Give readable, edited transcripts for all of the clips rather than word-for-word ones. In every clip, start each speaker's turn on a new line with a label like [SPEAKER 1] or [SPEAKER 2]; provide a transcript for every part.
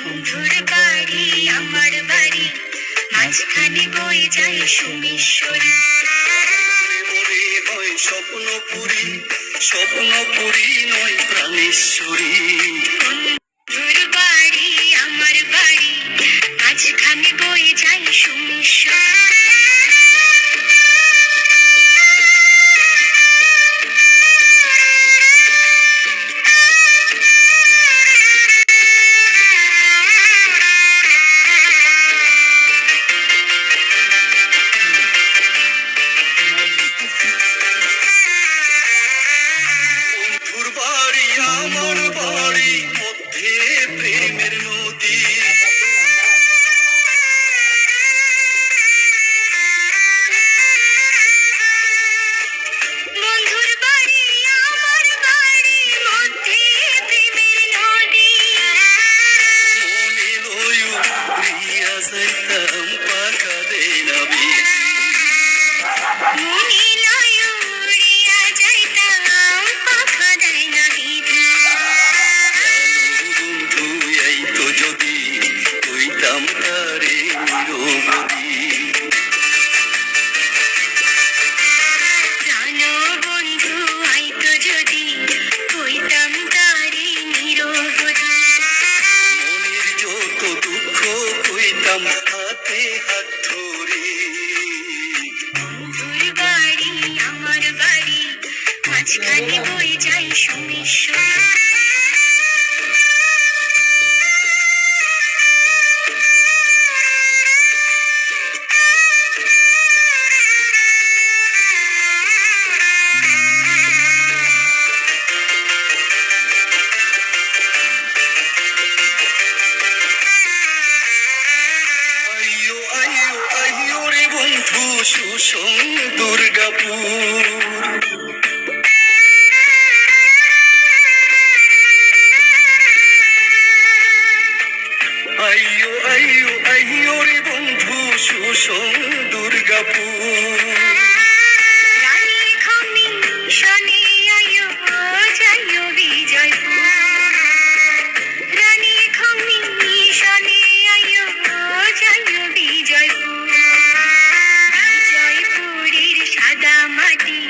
[SPEAKER 1] বন্ধুর বাড়ি আমার বাড়ি, মাঝখানে বয়ে যায় সুমেশ্বরী। মনে হয় স্বপ্নপুরী, স্বপ্নপুরী নয় প্রাণেশ্বরী। বন্ধুর বাড়ি আমার বাড়ি, মাঝখানে বয়ে যায় সুমেশ্বরী। আমার বাড়ি মধ্যে প্রেমের নদী। বন্ধুর বাড়ি আমার বাড়ি মধ্যে প্রেমের নদী। মনে লয়ু প্রিয়া যাইতাম পাখা দেয় না বিধি। মনে লয়ু প্রিয়া যাইতাম পাখা দেয় না বিধি। যদি কইতাম তারে নিরবধি। প্রাণ বন্ধু আইতো যদি কইতাম তারে নিরবধি। মনের যত দুঃখ কইতাম হাতে হাত ধরে। বন্ধুর বাড়ি আমার বাড়ি, মাঝখানে বয়ে যায় সুমেশ্বরী। সুসং দুর্গাপুর। আইয়ো আইয়ো আইয়ো রে বন্ধু সুসং দুর্গাপুর। রানী খনি শনি আইয়ো যাইয়ো বিজয়পুর। রানী খনি শনি আইয়ো যাইয়ো বিজয়পুর। বিজয়পুরের সাদা মাটি,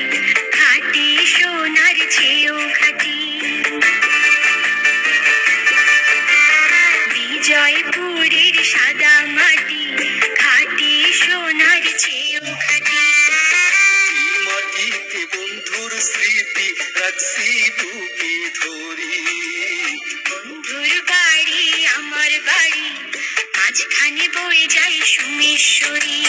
[SPEAKER 1] খাঁটি সোনার চেয়েও খাঁটি। বিজয়পুরের সাদা মাটি, খাঁটি সোনার চেয়েও খাঁটি। মাটিতে বন্ধুর স্মৃতি রাখছি বুকে ধরি। বন্ধুর বাড়ি আমার বাড়ি, মাঝখানে বয়ে যায় সুমেশ্বরী।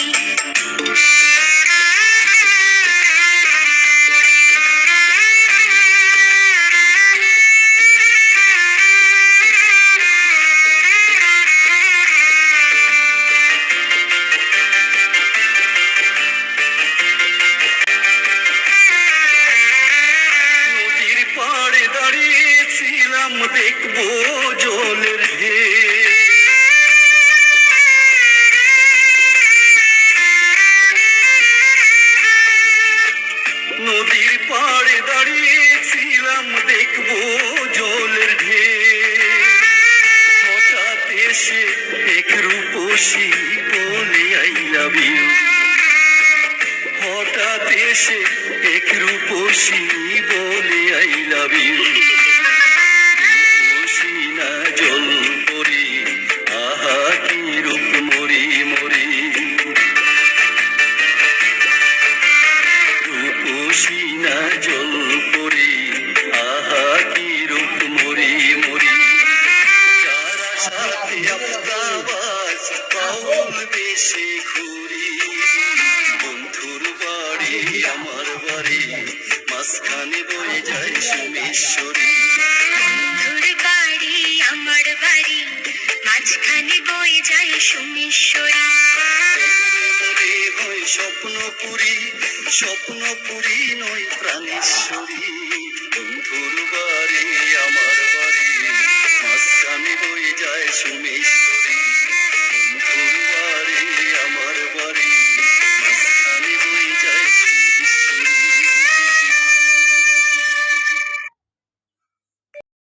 [SPEAKER 1] নদীর পাড়ে দাঁড়িয়েছিলাম দেখবো জলের ঢেউ। নদীর পাড়ে দাঁড়িয়েছিলাম দেখবো জলের ঢেউ। হঠাৎ এসে এক রূপসী বলে আই লাভ ইউ। হঠাৎ এসে এক রূপসী বলে আই লাভ ইউ। রূপসী না জল পরি, আহা কি রূপ মরি মরি। রূপসী না জল পরি, আহা কি রূপ মরি মরি। যারা সাথে আফতাবাজ বাউল বেশে ঘুরি। বন্ধুর বাড়ি আমার বাড়ি, মাঝখানে বয়ে যায় সুমেশ্বরী। বন্ধুর বাড়ি আমার বাড়ি, মাঝখানে বয়ে যায় সুমেশ্বরী। মনে হয় স্বপ্নপুরী, স্বপ্নপুরী নয় প্রাণেশ্বরী।